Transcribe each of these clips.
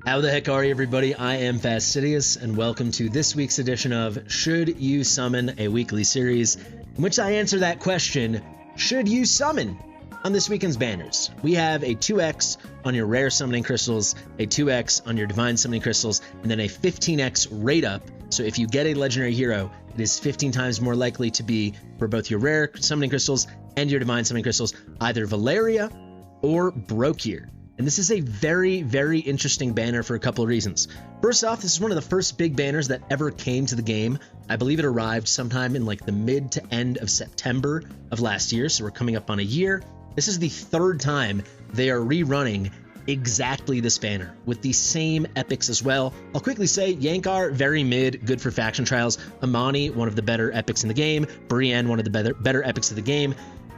How the heck are you, everybody? I am Fastidious, and welcome to this week's edition of Should You Summon, a weekly series in which I answer that question, should you summon? On this weekend's banners, we have a 2x on your rare summoning crystals, a 2x on your divine summoning crystals, and then a 15x rate up. So if you get a legendary hero, it is 15 times more likely to be for both your rare summoning crystals and your divine summoning crystals, either Valeriya or Brokkir. And this is a very, very interesting banner for a couple of reasons. First off, this is one of the first big banners that ever came to the game. I believe it arrived sometime in like the mid to end of September of last year, so we're coming up on a year. This is the third time they are rerunning exactly this banner with the same epics as well. I'll quickly say Yankar, very mid, good for faction trials. Amani, one of the better epics in the game. Brienne, one of the better epics of the game.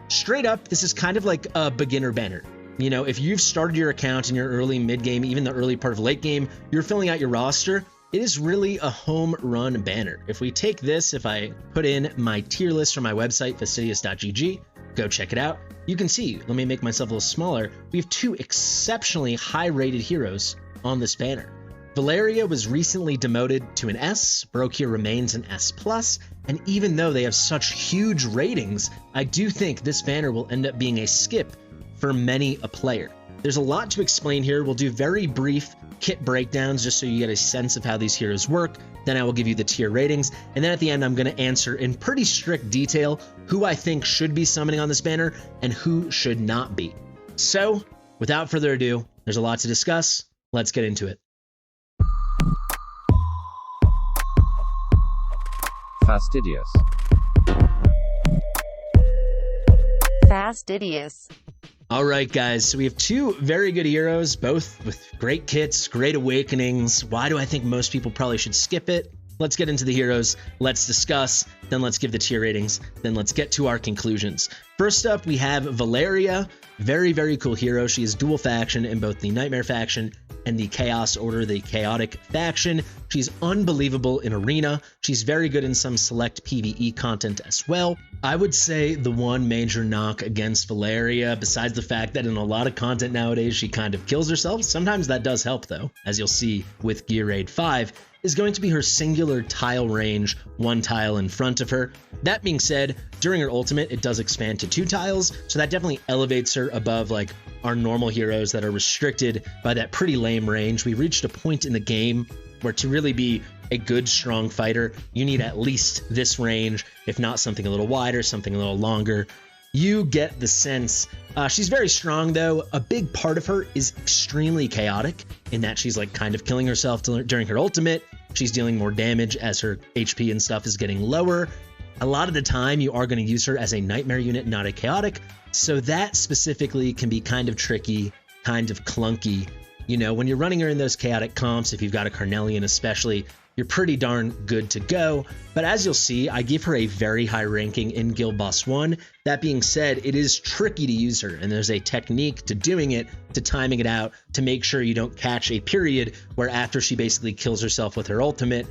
Straight up, this is kind of like a beginner banner. You know, if you've started your account in your early mid-game, even the early part of late game, you're filling out your roster, it is really a home run banner. If we take this, if I put in my tier list from my website, fastidious.gg, go check it out, you can see, let me make myself a little smaller, we have two exceptionally high-rated heroes on this banner. Valeriya was recently demoted to an S, Brokkir remains an S+, and even though they have such huge ratings, I do think this banner will end up being a skip for many a player. There's a lot to explain here. We'll do very brief kit breakdowns just so you get a sense of how these heroes work. Then I will give you the tier ratings. And then at the end, I'm going to answer in pretty strict detail who I think should be summoning on this banner and who should not be. So without further ado, there's a lot to discuss. Let's get into it. Fastidious. Fastidious. All right, guys, so we have two very good heroes, both with great kits, great awakenings. Why do I think most people probably should skip it? Let's get into the heroes, let's discuss, then let's give the tier ratings, then let's get to our conclusions. First up, we have Valeriya, very, very cool hero. She is dual faction in both the Nightmare faction and the Chaos Order, the Chaotic faction. She's unbelievable in Arena. She's very good in some select PvE content as well. I would say the one major knock against Valeriya, besides the fact that in a lot of content nowadays she kind of kills herself, sometimes that does help though, as you'll see with Gear Raid 5, is going to be her singular tile range, one tile in front of her. That being said, during her ultimate, it does expand to 2 tiles, so that definitely elevates her above like our normal heroes that are restricted by that pretty lame range. We reached a point in the game where to really be a good, strong fighter, you need at least this range, if not something a little wider, something a little longer. You get the sense. She's very strong, though. A big part of her is extremely chaotic in that she's like kind of killing herself during her ultimate. She's dealing more damage as her HP and stuff is getting lower. A lot of the time, you are going to use her as a nightmare unit, not a chaotic. So that specifically can be kind of tricky, kind of clunky. You know, when you're running her in those chaotic comps, if you've got a Carnelian especially, you're pretty darn good to go. But as you'll see, I give her a very high ranking in Guild Boss 1. That being said, it is tricky to use her, and there's a technique to doing it, to timing it out, to make sure you don't catch a period where after she basically kills herself with her ultimate,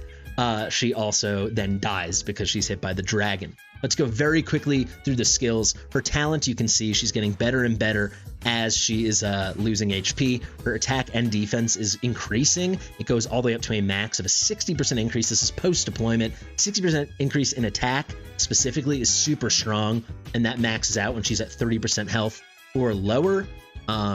she also then dies because she's hit by the dragon. Let's go very quickly through the skills. Her talent, you can see she's getting better and better as she is losing HP. Her attack and defense is increasing. It goes all the way up to a max of a 60% increase. This is post-deployment. 60% increase in attack specifically is super strong, and that maxes out when she's at 30% health or lower.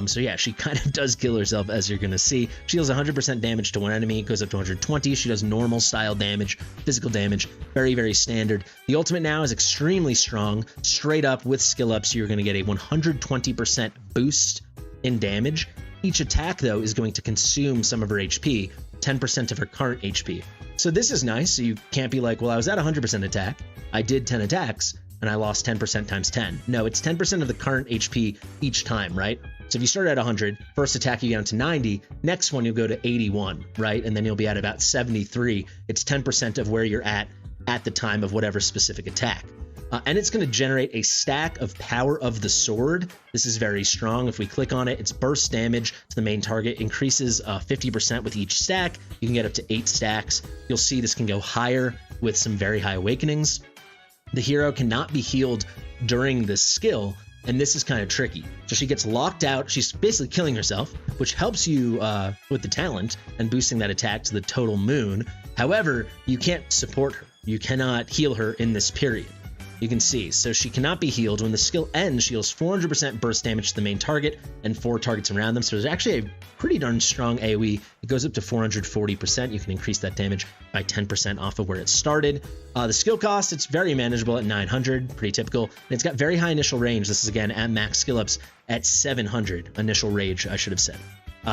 So yeah, she kind of does kill herself, as you're going to see. She deals 100% damage to one enemy, goes up to 120. She does normal style damage, physical damage, very, very standard. The ultimate now is extremely strong, straight up with skill ups. You're going to get a 120% boost in damage. Each attack, though, is going to consume some of her HP, 10% of her current HP. So this is nice. So you can't be like, well, I was at 100% attack, I did 10 attacks, and I lost 10% times 10. No, it's 10% of the current HP each time, right? So if you start at 100, first attack you get down to 90, next one you'll go to 81, right? And then you'll be at about 73. It's 10% of where you're at the time of whatever specific attack. And it's going to generate a stack of Power of the Sword. This is very strong. If we click on it, its burst damage to the main target increases 50% with each stack. You can get up to 8 stacks. You'll see this can go higher with some very high awakenings. The hero cannot be healed during this skill, and this is kind of tricky. So she gets locked out. She's basically killing herself, which helps you with the talent and boosting that attack to the total moon. However, you can't support her. You cannot heal her in this period. You can see, so she cannot be healed. When the skill ends, she deals 400% burst damage to the main target and 4 targets around them. So there's actually a pretty darn strong AoE. It goes up to 440%. You can increase that damage by 10% off of where it started. The skill cost, it's very manageable at 900, pretty typical. And it's got very high initial range. This is again at max skill ups at 700 initial range, I should have said.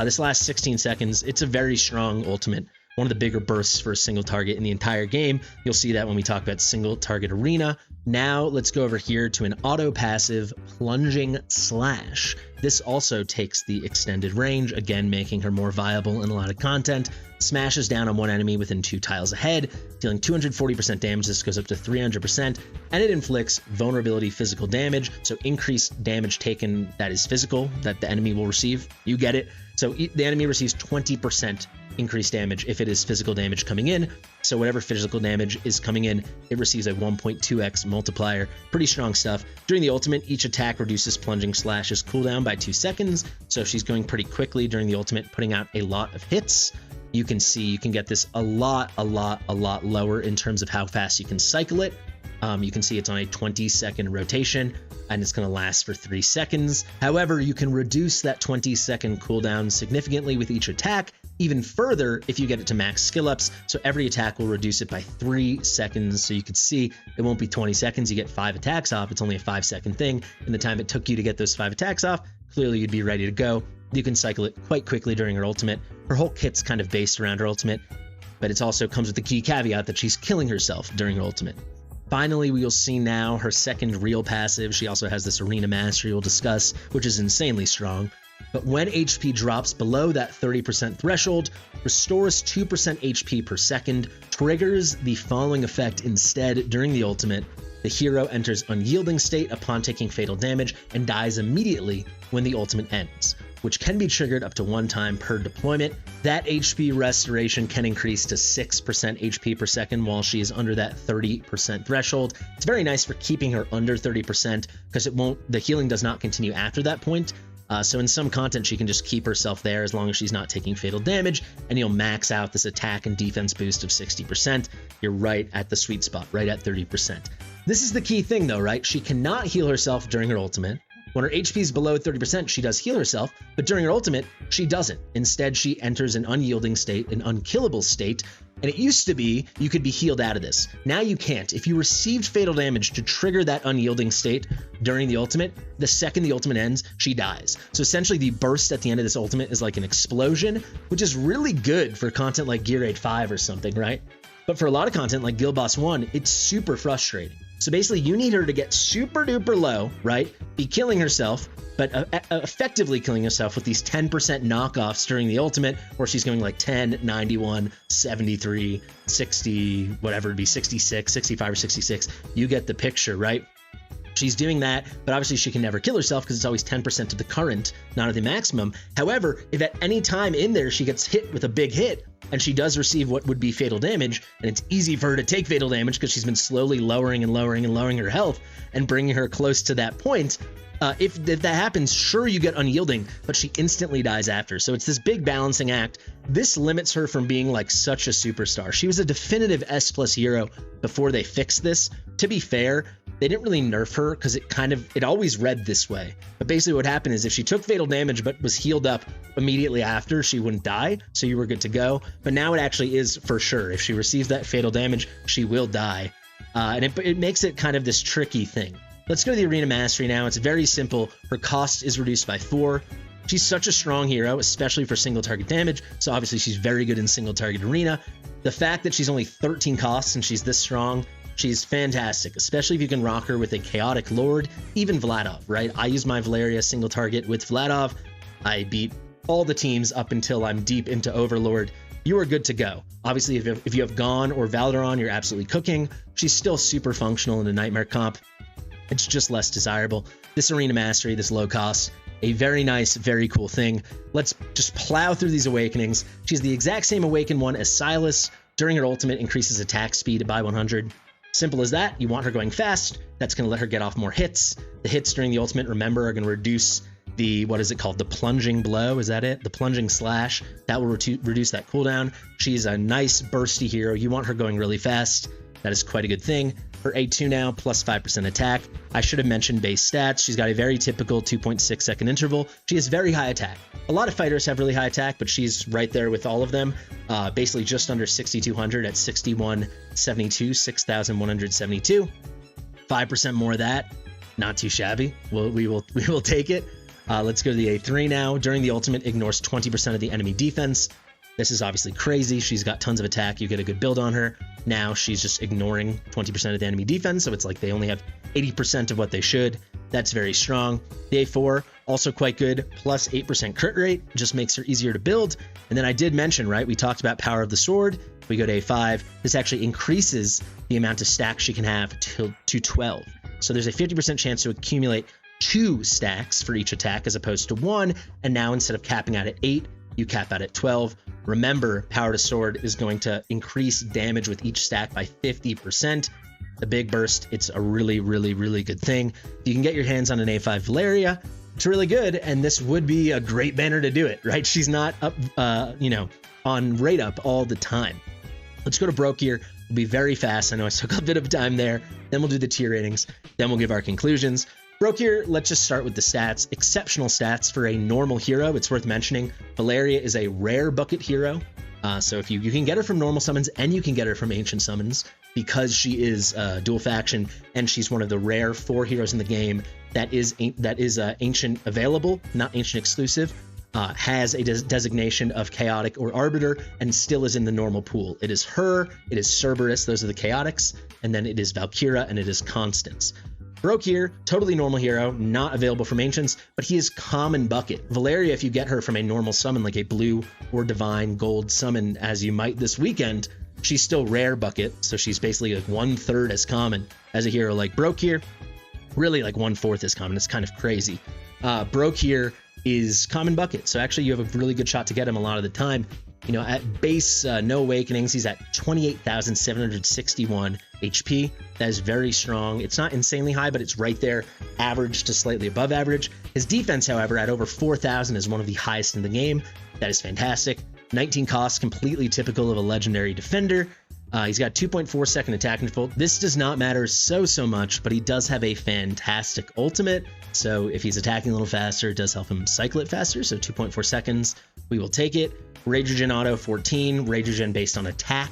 This lasts 16 seconds. It's a very strong ultimate. One of the bigger bursts for a single target in the entire game. You'll see that when we talk about single target arena. Now let's go over here to an auto passive plunging slash. This also takes the extended range, again making her more viable in a lot of content. Smashes down on one enemy within 2 tiles ahead, dealing 240% damage. This goes up to 300%, and it inflicts vulnerability physical damage, so increased damage taken that is physical that the enemy will receive. You get it. So the enemy receives 20% increased damage if it is physical damage coming in. So whatever physical damage is coming in, it receives a 1.2x multiplier. Pretty strong stuff. During the ultimate, each attack reduces plunging slash's cooldown by 2 seconds. So she's going pretty quickly during the ultimate, putting out a lot of hits. You can see you can get this a lot lower in terms of how fast you can cycle it. You can see it's on a 20-second rotation, and it's going to last for 3 seconds. However, you can reduce that 20-second cooldown significantly with each attack, even further if you get it to max skill ups. So every attack will reduce it by 3 seconds. So you can see it won't be 20 seconds. You get 5 attacks off. It's only a 5-second thing. In the time it took you to get those 5 attacks off, clearly you'd be ready to go. You can cycle it quite quickly during her ultimate. Her whole kit's kind of based around her ultimate, but it also comes with the key caveat that she's killing herself during her ultimate. Finally, we will see now her second real passive. She also has this Arena Mastery we'll discuss, which is insanely strong. But when HP drops below that 30% threshold, restores 2% HP per second, triggers the following effect instead during the ultimate. The hero enters unyielding state upon taking fatal damage and dies immediately when the ultimate ends, which can be triggered up to 1 time per deployment. That HP restoration can increase to 6% HP per second while she is under that 30% threshold. It's very nice for keeping her under 30% because the healing does not continue after that point. So in some content, she can just keep herself there as long as she's not taking fatal damage, and you'll max out this attack and defense boost of 60%. You're right at the sweet spot, right at 30%. This is the key thing though, right? She cannot heal herself during her ultimate. When her HP is below 30%, she does heal herself, but during her ultimate, she doesn't. Instead, she enters an unyielding state, an unkillable state, and it used to be you could be healed out of this. Now you can't. If you received fatal damage to trigger that unyielding state during the ultimate, the second the ultimate ends, she dies. So essentially the burst at the end of this ultimate is like an explosion, which is really good for content like Gear Raid 5 or something, right? But for a lot of content like Guild Boss 1, it's super frustrating. So basically you need her to get super duper low, right? Be killing herself, but effectively killing herself with these 10% knockoffs during the ultimate, where she's going like 10, 91, 73, 60, whatever it'd be, 66, 65 or 66. You get the picture, right? She's doing that, but obviously she can never kill herself because it's always 10% of the current, not of the maximum. However, if at any time in there she gets hit with a big hit, and she does receive what would be fatal damage, and it's easy for her to take fatal damage because she's been slowly lowering her health and bringing her close to that point. If that happens, sure, you get unyielding, but she instantly dies after. So it's this big balancing act. This limits her from being like such a superstar. She was a definitive S+ hero before they fixed this. To be fair, they didn't really nerf her because it always read this way. But basically what happened is if she took fatal damage but was healed up immediately after, she wouldn't die, so you were good to go. But now it actually is for sure. If she receives that fatal damage, she will die. And it makes it kind of this tricky thing. Let's go to the Arena Mastery now. It's very simple. Her cost is reduced by 4. She's such a strong hero, especially for single target damage, so obviously she's very good in single target arena. The fact that she's only 13 costs and she's this strong, she's fantastic, especially if you can rock her with a Chaotic Lord, even Vladov, right? I use my Valeriya single target with Vladov. I beat all the teams up until I'm deep into Overlord. You are good to go. Obviously, if you have Gon or Valderon, you're absolutely cooking. She's still super functional in a Nightmare comp. It's just less desirable. This Arena Mastery, this low cost, a very nice, very cool thing. Let's just plow through these awakenings. She's the exact same awakened one as Silas. During her ultimate, increases attack speed by 100. Simple as that. You want her going fast. That's going to let her get off more hits. The hits during the ultimate, remember, are going to reduce the, what is it called? The plunging blow. Is that it? The plunging slash. That will reduce that cooldown. She's a nice bursty hero. You want her going really fast. That is quite a good thing. Her A2 now, plus 5% attack. I should have mentioned base stats. She's got a very typical 2.6 second interval. She has very high attack. A lot of fighters have really high attack, but she's right there with all of them. Basically just under 6,200 at 6,172, 6,172. 5% more of that. Not too shabby. We will take it. Let's go to the A3 now. During the ultimate, ignores 20% of the enemy defense. This is obviously crazy. She's got tons of attack. You get a good build on her. Now she's just ignoring 20% of the enemy defense, so it's like they only have 80% of what they should. That's very strong. The A4, also quite good, plus 8% crit rate, just makes her easier to build. And then I did mention, right, we talked about power of the sword. We go to A5. This actually increases the amount of stacks she can have to 12. So there's a 50% chance to accumulate 2 stacks for each attack as opposed to 1. And now instead of capping out at 8, you cap out at 12. Remember, power to sword is going to increase damage with each stack by 50%. The big burst, it's a really, really, really good thing. If you can get your hands on an A5 Valeriya, it's really good, and this would be a great banner to do it, right? She's not up, on rate up all the time. Let's go to Brokkir. We'll be very fast. I know I took a bit of time there. Then we'll do the tier ratings. Then we'll give our conclusions. Brokkir, let's just start with the stats. Exceptional stats for a normal hero. It's worth mentioning. Valeriya is a rare bucket hero. So if you can get her from normal summons and you can get her from ancient summons because she is dual faction and she's one of the rare 4 heroes in the game that is ancient available, not ancient exclusive, has a designation of chaotic or arbiter and still is in the normal pool. It is her, it is Cerberus, those are the chaotics, and then it is Valkyra and it is Constance. Brokkir, totally normal hero, not available from ancients, but he is common bucket. Valeriya, if you get her from a normal summon like a blue or divine gold summon as you might this weekend, she's still rare bucket, so she's basically like 1/3 as common as a hero like Brokkir, really like 1/4 as common. It's kind of crazy. Brokkir is common bucket, so actually you have a really good shot to get him a lot of the time. You know, at base no awakenings, he's at 28,761 HP. That is very strong. It's not insanely high, but it's right there, average to slightly above average. His defense, however, at over 4,000 is one of the highest in the game. That is fantastic. 19 costs, completely typical of a legendary defender. He's got 2.4 second attack interval. This does not matter so much, but he does have a fantastic ultimate. So if he's attacking a little faster, it does help him cycle it faster. So 2.4 seconds, we will take it. Rage Regen auto 14. Rage Regen based on attack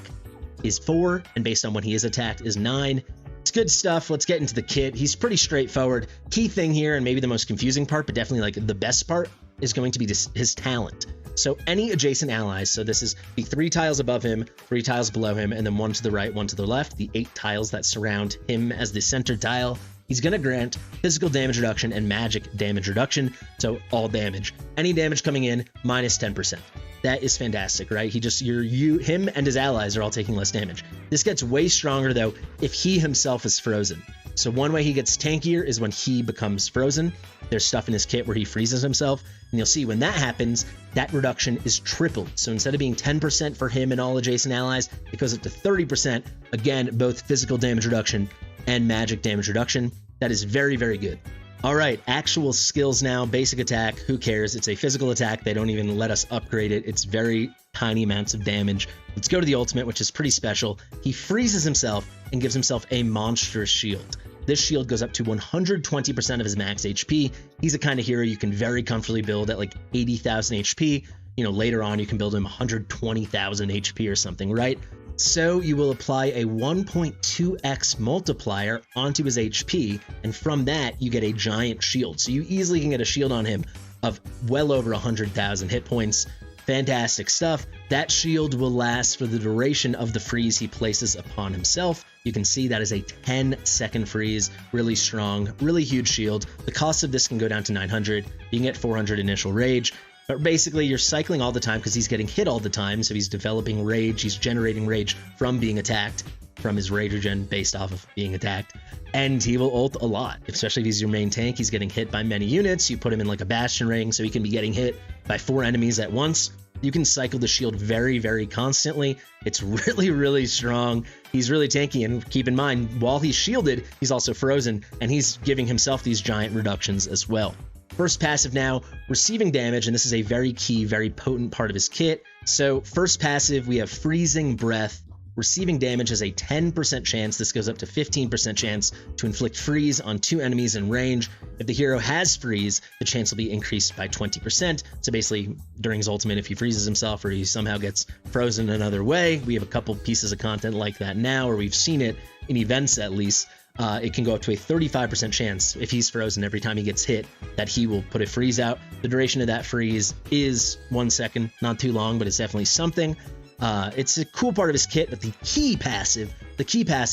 is 4, and based on when he is attacked is 9. It's good stuff. Let's get into the kit. He's pretty straightforward. Key thing here, and maybe the most confusing part, but definitely like the best part, is going to be his talent. So any adjacent allies, so this is the 3 tiles above him, 3 tiles below him, and then 1 to the right, 1 to the left, the 8 tiles that surround him as the center tile. He's going to grant physical damage reduction and magic damage reduction, so all damage. Any damage coming in, minus 10%. That is fantastic, right? Him and his allies are all taking less damage. This gets way stronger, though, if he himself is frozen. So one way he gets tankier is when he becomes frozen. There's stuff in his kit where he freezes himself, and you'll see when that happens, that reduction is tripled. So instead of being 10% for him and all adjacent allies, it goes up to 30%. Again, both physical damage reduction and magic damage reduction. That is very, very good. All right, actual skills now. Basic attack, who cares? It's a physical attack. They don't even let us upgrade it. It's very tiny amounts of damage. Let's go to the ultimate, which is pretty special. He freezes himself and gives himself a monstrous shield. This shield goes up to 120% of his max HP. He's a kind of hero you can very comfortably build at like 80,000 HP. You know, later on you can build him 120,000 HP or something, right? So you will apply a 1.2x multiplier onto his HP, and from that you get a giant shield. So you easily can get a shield on him of well over 100,000 hit points. Fantastic stuff. That shield will last for the duration of the freeze he places upon himself. You can see that is a 10-second freeze, really strong, really huge shield. The cost of this can go down to 900. You can get 400 initial rage. But basically, you're cycling all the time because he's getting hit all the time, so he's developing rage, he's generating rage from being attacked, from his rage regen based off of being attacked, and he will ult a lot, especially if he's your main tank. He's getting hit by many units. You put him in like a bastion ring, so he can be getting hit by 4 enemies at once. You can cycle the shield very, very constantly. It's really, really strong. He's really tanky, and keep in mind, while he's shielded, he's also frozen, and he's giving himself these giant reductions as well. First passive now, receiving damage, and this is a very key, very potent part of his kit. So first passive, we have Freezing Breath. Receiving damage has a 10% chance. This goes up to 15% chance to inflict freeze on 2 enemies in range. If the hero has freeze, the chance will be increased by 20%. So basically, during his ultimate, if he freezes himself or he somehow gets frozen another way, we have a couple pieces of content like that now, or we've seen it in events at least. It can go up to a 35% chance if he's frozen every time he gets hit that he will put a freeze out. The duration of that freeze is 1 second, not too long, but it's definitely something. It's a cool part of his kit, but the key passive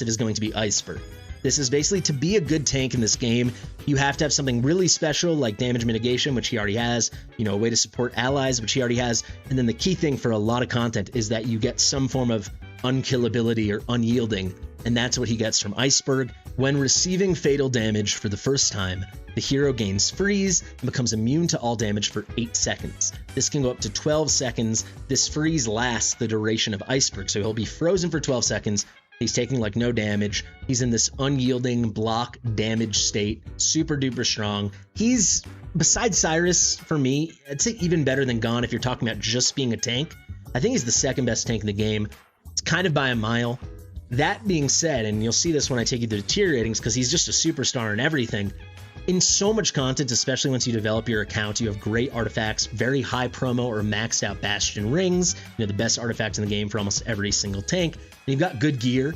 is going to be Iceberg. This is basically, to be a good tank in this game, you have to have something really special like damage mitigation, which he already has, you know, a way to support allies, which he already has, and then the key thing for a lot of content is that you get some form of unkillability or unyielding, and that's what he gets from Iceberg. When receiving fatal damage for the first time, the hero gains freeze and becomes immune to all damage for 8 seconds. This can go up to 12 seconds. This freeze lasts the duration of Iceberg, so he'll be frozen for 12 seconds. He's taking like no damage. He's in this unyielding block damage state, super duper strong. He's, besides Cyrus, for me, I'd say even better than Gon if you're talking about just being a tank. I think he's the second best tank in the game. It's kind of by a mile. That being said, and you'll see this when I take you through the tier ratings, because he's just a superstar in everything. In so much content, especially once you develop your account, you have great artifacts, very high promo or maxed out Bastion rings, you know, the best artifacts in the game for almost every single tank. And you've got good gear.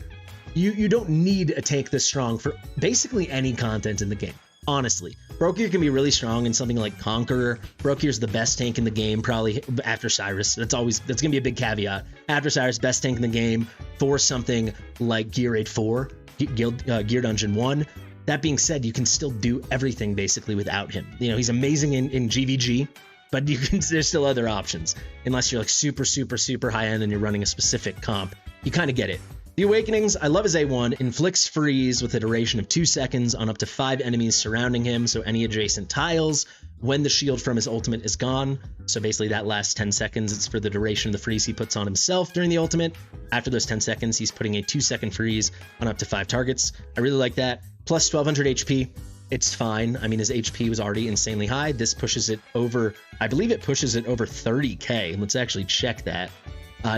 You don't need a tank this strong for basically any content in the game, honestly. Brokkir can be really strong in something like Conqueror. Brokkir's the best tank in the game, probably after Cyrus. That's gonna be a big caveat. After Cyrus, best tank in the game for something like Gear Raid 4, Gear Dungeon 1. That being said, you can still do everything basically without him. You know, he's amazing in GVG, but there's still other options. Unless you're like super, super, super high end and you're running a specific comp, you kind of get it. The Awakenings, I love his A1, inflicts freeze with a duration of 2 seconds on up to 5 enemies surrounding him, so any adjacent tiles, when the shield from his ultimate is gone. So basically that last 10 seconds, it's for the duration of the freeze he puts on himself during the ultimate. After those 10 seconds, he's putting a 2-second freeze on up to 5 targets. I really like that. Plus 1200 HP, it's fine. I mean, his HP was already insanely high. This pushes it over, I believe it pushes it over 30k. Let's actually check that.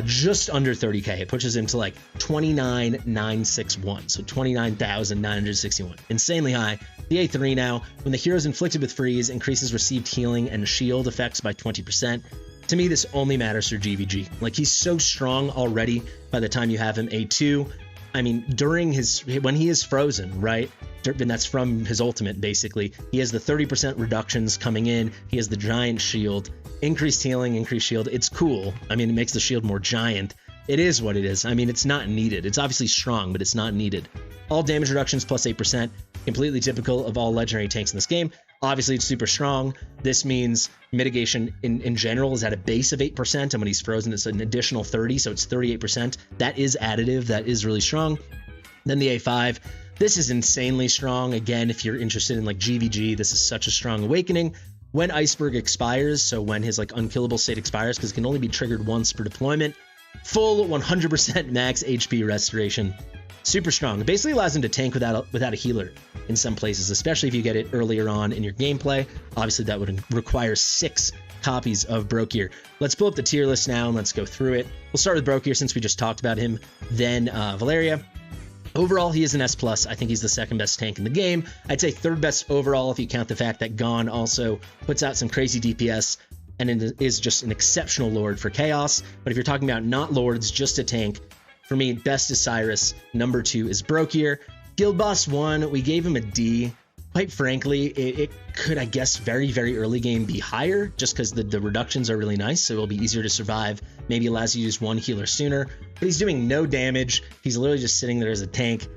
Just under 30k. It pushes him to like 29,961, so 29,961. Insanely high. The A3 now, when the hero is inflicted with freeze, increases received healing and shield effects by 20%. To me, this only matters for GVG. Like, he's so strong already by the time you have him A2. I mean, when he is frozen, right? And that's from his ultimate, basically. He has the 30% reductions coming in. He has the giant shield. Increased healing, increased shield. It's cool. I mean, it makes the shield more giant. It is what it is. I mean, it's not needed. It's obviously strong, but it's not needed. All damage reductions plus 8%. Completely typical of all legendary tanks in this game. Obviously, it's super strong. This means mitigation in general is at a base of 8%, and when he's frozen, it's an additional 30, so it's 38%. That is additive. That is really strong. Then the A5. This is insanely strong. Again, if you're interested in like GVG, this is such a strong awakening. When Iceberg expires, so when his like unkillable state expires, because it can only be triggered once per deployment, full 100% max HP restoration. Super strong. It basically allows him to tank without a healer in some places, especially if you get it earlier on in your gameplay. Obviously, that would require 6 copies of Brokkir. Let's pull up the tier list now and let's go through it. We'll start with Brokkir since we just talked about him. Then Valeriya. Overall, he is an S+. I think he's the second best tank in the game. I'd say third best overall if you count the fact that Gon also puts out some crazy DPS and is just an exceptional Lord for Chaos. But if you're talking about not Lords, just a tank, for me, best is Cyrus. Number 2 is Brokkir. Guild Boss 1, we gave him a D. Quite frankly, it could, I guess, very, very early game be higher, just because the reductions are really nice, so it'll be easier to survive. Maybe allows you to use 1 healer sooner, but he's doing no damage. He's literally just sitting there as a tank.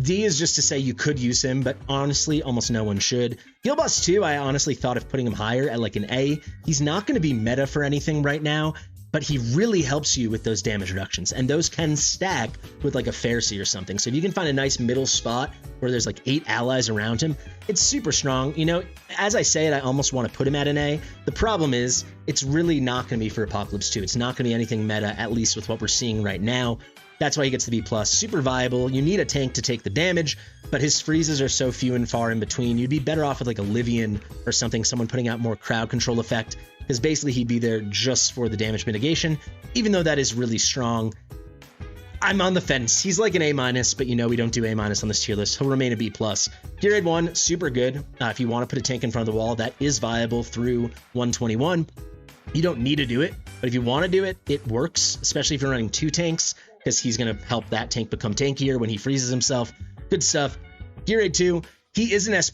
D is just to say you could use him, but honestly, almost no one should. Guild Boss 2, I honestly thought of putting him higher at like an A. He's not going to be meta for anything right now. but he really helps you with those damage reductions, and those can stack with like a Farsi or something. So if you can find a nice middle spot where there's like 8 allies around him, it's super strong. You know, as I say it, I almost want to put him at an A. The problem is it's really not going to be for Apocalypse 2. It's not going to be anything meta, at least with what we're seeing right now. That's why he gets the B+. Super viable. You need a tank to take the damage, but his freezes are so few and far in between. You'd be better off with like a Livian or something, someone putting out more crowd control effect, because basically he'd be there just for the damage mitigation, even though that is really strong. I'm on the fence. He's like an A-, but you know we don't do A- on this tier list. He'll remain a B+. Gear Raid 1, super good. If you want to put a tank in front of the wall, that is viable through 121. You don't need to do it, but if you want to do it, it works, especially if you're running 2 tanks, because he's going to help that tank become tankier when he freezes himself. Good stuff. Gear Raid 2, he is an S+.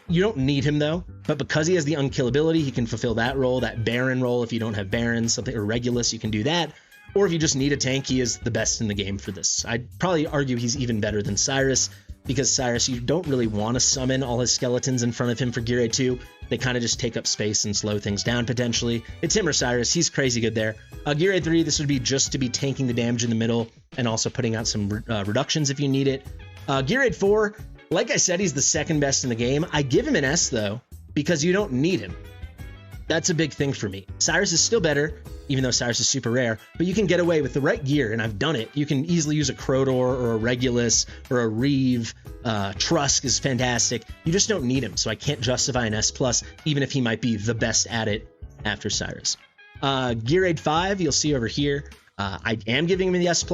You don't need him though, but because he has the unkillability, he can fulfill that role, that Baron role. If you don't have Barons, something, or Regulus, you can do that. Or if you just need a tank, he is the best in the game for this. I'd probably argue he's even better than Cyrus, because Cyrus, you don't really want to summon all his skeletons in front of him for Gear Raid 2. They kind of just take up space and slow things down potentially. It's him or Cyrus. He's crazy good there. Gear Raid 3, this would be just to be tanking the damage in the middle and also putting out some reductions if you need it. Gear Raid 4, like I said, he's the second best in the game. I give him an S though, because you don't need him. That's a big thing for me. Cyrus is still better, even though Cyrus is super rare, but you can get away with the right gear, and I've done it. You can easily use a Crotor or a Regulus or a Reeve. Trusk is fantastic. You just don't need him, so I can't justify an S+, even if he might be the best at it after Cyrus. Gear Raid 5, you'll see over here, I am giving him the S+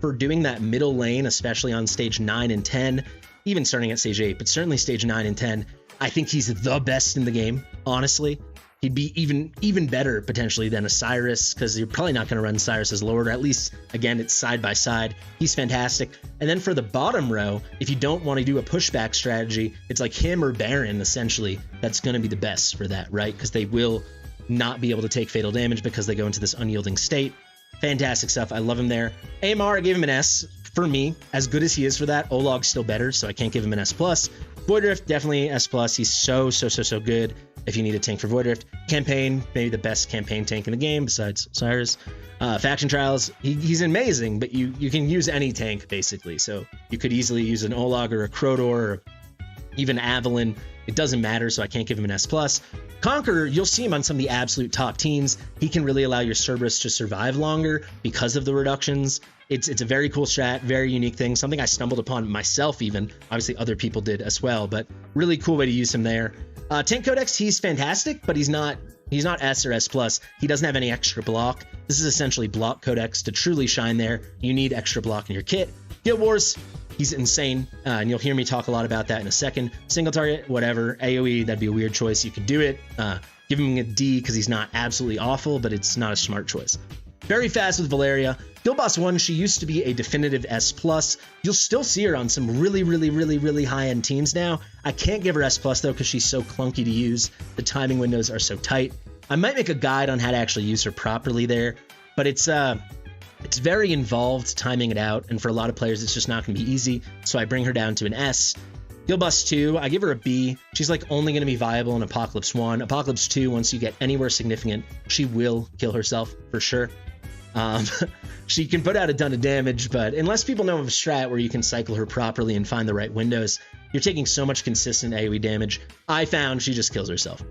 for doing that middle lane, especially on stage 9 and 10, even starting at stage 8, but certainly stage 9 and 10. I think he's the best in the game, honestly. He'd be even better potentially than a Cyrus, because you're probably not going to run Cyrus as lower, or at least, again, it's side by side. He's fantastic. And then for the bottom row, if you don't want to do a pushback strategy, it's like him or Baron, essentially, that's going to be the best for that, right? Because they will not be able to take fatal damage because they go into this unyielding state. Fantastic stuff. I love him there. AMR, I gave him an S. For me, as good as he is for that, Olog's still better, so I can't give him an S+. Voidrift, definitely S+. He's so good if you need a tank for Voidrift. Campaign, maybe the best campaign tank in the game besides Cyrus. Faction Trials, he's amazing, but you can use any tank, basically. So you could easily use an Olog or a Crotor or even Avalon. It doesn't matter, so I can't give him an S+. Conqueror, you'll see him on some of the absolute top teams. He can really allow your Cerberus to survive longer because of the reductions. It's a very cool strat, very unique thing, something I stumbled upon myself even. Obviously, other people did as well, but really cool way to use him there. Tank Codex, he's fantastic, but he's not S or S+. He doesn't have any extra block. This is essentially block Codex. To truly shine there, you need extra block in your kit. Guild Wars, he's insane, and you'll hear me talk a lot about that in a second. Single target, whatever. AoE, that'd be a weird choice. You could do it. Give him a D because he's not absolutely awful, but it's not a smart choice. Very fast with Valeriya. Guild Boss 1, she used to be a definitive S+. You'll still see her on some really high-end teams now. I can't give her S+, though, because she's so clunky to use. The timing windows are so tight. I might make a guide on how to actually use her properly there, but it's very involved timing it out, and for a lot of players, it's just not going to be easy, so I bring her down to an S. Guild Boss 2, I give her a B. She's like only going to be viable in Apocalypse 1. Apocalypse 2, once you get anywhere significant, she will kill herself for sure. She can put out a ton of damage, but unless people know of a strat where you can cycle her properly and find the right windows, you're taking so much consistent AoE damage. I found she just kills herself.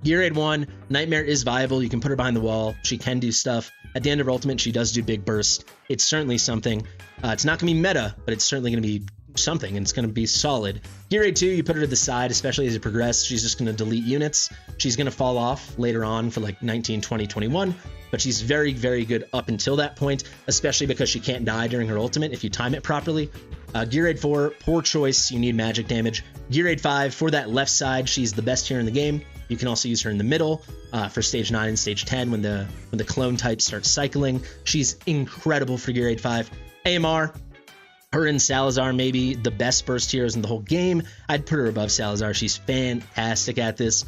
Gear Raid 1, Nightmare is viable. You can put her behind the wall. She can do stuff. At the end of her ultimate, she does do Big Burst. It's certainly something. It's not going to be meta, but it's certainly going to be something, and it's going to be solid. Gear Raid 2, you put her to the side, especially as you progress. She's just going to delete units. She's going to fall off later on for like 19, 20, 21, but she's very good up until that point, especially because she can't die during her ultimate if you time it properly. Gear Raid 4, poor choice. You need magic damage. Gear Raid 5, for that left side, she's the best here in the game. You can also use her in the middle for stage 9 and stage 10 when the clone type starts cycling. She's incredible for Gear Raid 5. AMR, her and Salazar may be the best burst heroes in the whole game. I'd put her above Salazar. She's fantastic at this.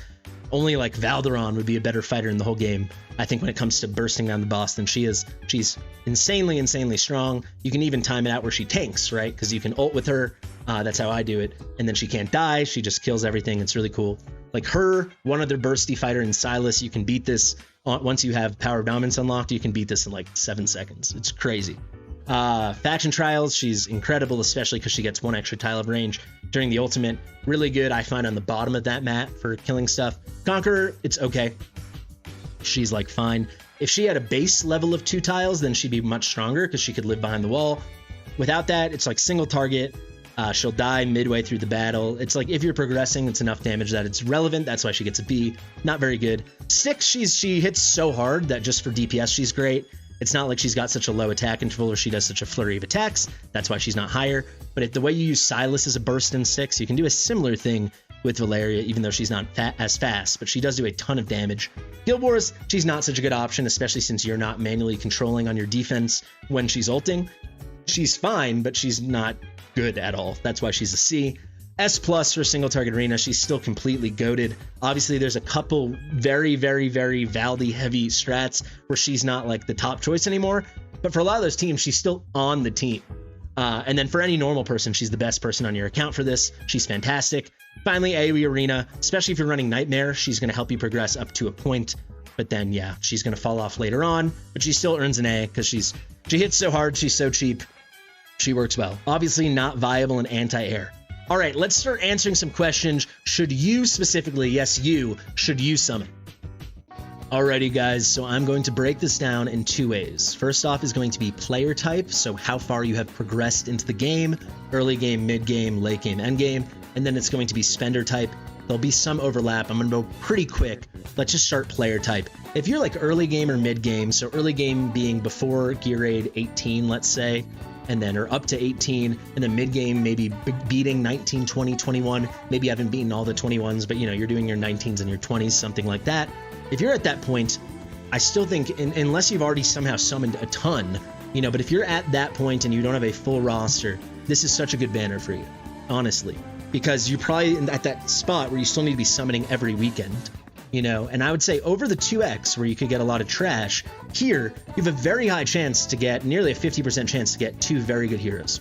Only like Valderon would be a better fighter in the whole game, I think, when it comes to bursting down the boss than she is. She's insanely strong. You can even time it out where she tanks, right? Because you can ult with her, That's how I do it. And then she can't die. She just kills everything. It's really cool. Like her, one other bursty fighter in Silas, you can beat this once you have Power of Dominance unlocked. You can beat this in like 7 seconds. It's crazy. Faction Trials, she's incredible, especially because she gets 1 extra tile of range during the ultimate. Really good, I find, on the bottom of that map for killing stuff. Conqueror, it's okay. She's like fine. If she had a base level of 2 tiles, then she'd be much stronger because she could live behind the wall. Without that, it's like single target. She'll die midway through the battle. It's like if you're progressing, it's enough damage that it's relevant. That's why she gets a B. Not very good. 6, she hits so hard that just for DPS, she's great. It's not like she's got such a low attack interval or she does such a flurry of attacks. That's why she's not higher. But the way you use Silas as a burst in 6, you can do a similar thing with Valeriya, even though she's not as fast, but she does do a ton of damage. Guild Wars, she's not such a good option, especially since you're not manually controlling on your defense when she's ulting. She's fine, but she's not good at all. That's why she's a C. S+ for single target arena, she's still completely goated. Obviously, there's a couple very, very, very Valdi heavy strats where she's not like the top choice anymore. But for a lot of those teams, she's still on the team. And then for any normal person, she's the best person on your account for this. She's fantastic. Finally, AoE arena, especially if you're running Nightmare, she's going to help you progress up to a point. But then, yeah, she's going to fall off later on. But she still earns an A because she hits so hard, she's so cheap. She works well. Obviously not viable in anti-air. All right, let's start answering some questions. Should you specifically, yes, you, should you summon? Alrighty, guys, so I'm going to break this down in 2 ways. First off is going to be player type, so how far you have progressed into the game, early game, mid game, late game, end game, and then it's going to be spender type. There'll be some overlap. I'm going to go pretty quick. Let's just start player type. If you're like early game or mid game, so early game being before gear raid 18, let's say, and then or up to 18, and then mid game maybe beating 19, 20, 21. Maybe you haven't beaten all the 21s, but you know, you're doing your 19s and your 20s, something like that. If you're at that point, I still think, unless you've already somehow summoned a ton, you know, but if you're at that point and you don't have a full roster, this is such a good banner for you, honestly, because you're probably at that spot where you still need to be summoning every weekend. You know, and I would say over the 2x where you could get a lot of trash, here you have a very high chance to get, nearly a 50% chance to get 2 very good heroes.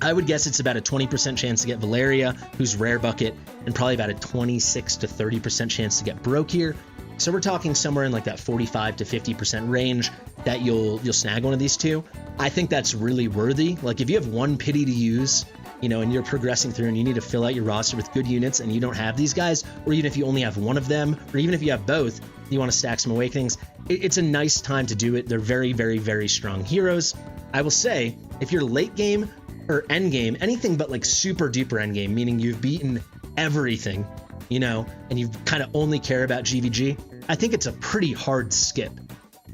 I would guess it's about a 20% chance to get Valeriya, who's rare bucket, and probably about a 26 to 30% chance to get Brokkir. So we're talking somewhere in like that 45 to 50% range that you'll snag one of these 2. I think that's really worthy. Like if you have 1 pity to use, you know, and you're progressing through and you need to fill out your roster with good units and you don't have these guys, or even if you only have one of them, or even if you have both, you want to stack some Awakenings, it's a nice time to do it. They're very, very, very strong heroes. I will say, if you're late game or end game, anything but like super duper end game, meaning you've beaten everything, you know, and you kind of only care about GVG, I think it's a pretty hard skip.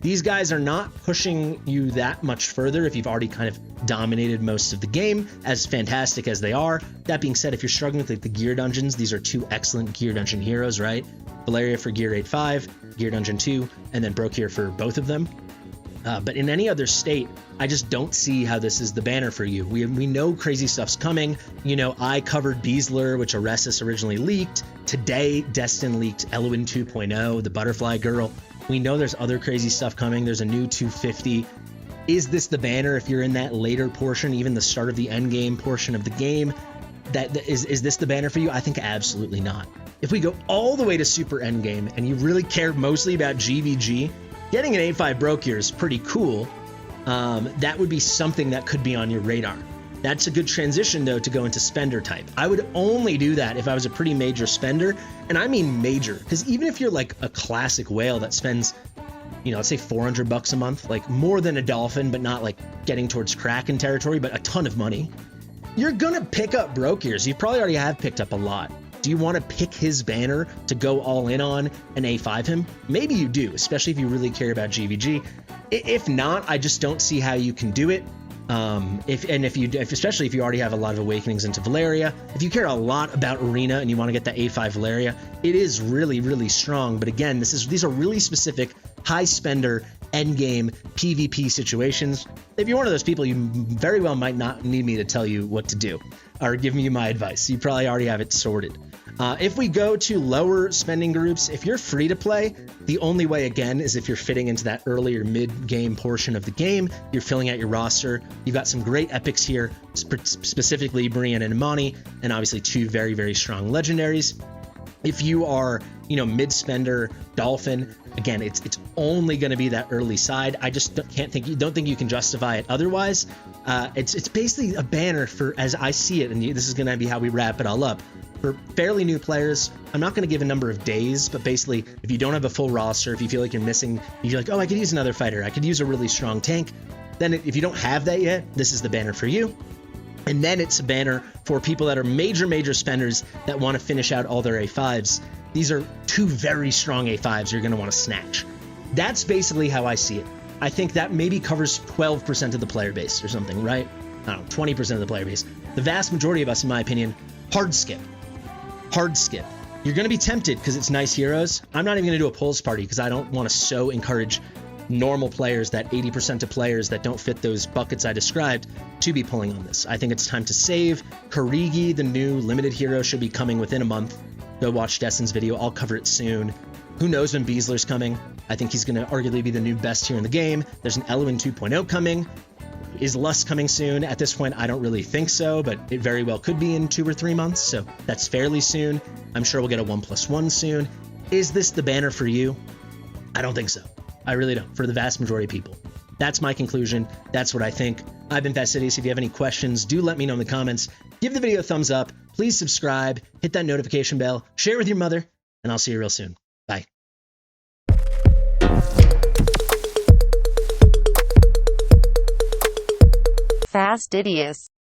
These guys are not pushing you that much further if you've already kind of dominated most of the game, as fantastic as they are. That being said, if you're struggling with like the gear dungeons, these are 2 excellent gear dungeon heroes, right? Valeriya for gear raid 5, gear dungeon 2, and then Brokkir for both of them. But in any other state, I just don't see how this is the banner for you. We know crazy stuff's coming. You know, I covered Beasler, which Aresis originally leaked. Today, Destin leaked Elwyn 2.0, the butterfly girl. We know there's other crazy stuff coming. There's a new 250. Is this the banner if you're in that later portion, even the start of the end game portion of the game? Is this the banner for you? I think absolutely not. If we go all the way to super end game and you really care mostly about GVG, getting an 8.5 Brokkir is pretty cool. That would be something that could be on your radar. That's a good transition, though, to go into spender type. I would only do that if I was a pretty major spender, and I mean major, because even if you're like a classic whale that spends, you know, let's say $400 a month, like more than a dolphin, but not like getting towards Kraken territory, but a ton of money, you're gonna pick up Brokkirs. You probably already have picked up a lot. Do you want to pick his banner to go all in on and A5 him? Maybe you do, especially if you really care about GVG. If not, I just don't see how you can do it. Especially if you already have a lot of Awakenings into Valeriya, if you care a lot about Arena and you want to get the A5 Valeriya, it is really, really strong. But again, these are really specific high spender end game PvP situations. If you're one of those people, you very well might not need me to tell you what to do. are giving you my advice. You probably already have it sorted. If we go to lower spending groups, if you're free to play, the only way again is if you're fitting into that early or mid-game portion of the game. You're filling out your roster. You've got some great epics here, specifically Brienne and Imani, and obviously 2 very, very strong legendaries. If you are, mid-spender Dolphin, again, it's only going to be that early side. I just don't think you can justify it otherwise. It's basically a banner for, as I see it, and this is going to be how we wrap it all up. For fairly new players, I'm not going to give a number of days, but basically, if you don't have a full roster, if you feel like you're missing, if you're like, oh, I could use another fighter, I could use a really strong tank, then if you don't have that yet, this is the banner for you. And then it's a banner for people that are major spenders that want to finish out all their A5s. These are 2 very strong A5s you're going to want to snatch. That's basically how I see it. I think that maybe covers 12% of the player base or something, right? I don't know, 20% of the player base. The vast majority of us, in my opinion, hard skip. You're going to be tempted because it's nice heroes. I'm not even going to do a pulse party because I don't want to so encourage normal players, that 80% of players that don't fit those buckets I described, to be pulling on this. I think it's time to save. Karigi, the new limited hero, should be coming within a month. Go watch Destin's video. I'll cover it soon. Who knows when Beasler's coming? I think he's going to arguably be the new best here in the game. There's an Elwyn 2.0 coming. Is Lust coming soon? At this point, I don't really think so, but it very well could be in 2 or 3 months, so that's fairly soon. I'm sure we'll get a 1+1 soon. Is this the banner for you? I don't think so. I really don't, for the vast majority of people. That's my conclusion. That's what I think. I've been Fastidious. If you have any questions, do let me know in the comments. Give the video a thumbs up. Please subscribe. Hit that notification bell. Share it with your mother, and I'll see you real soon. Bye. Fastidious.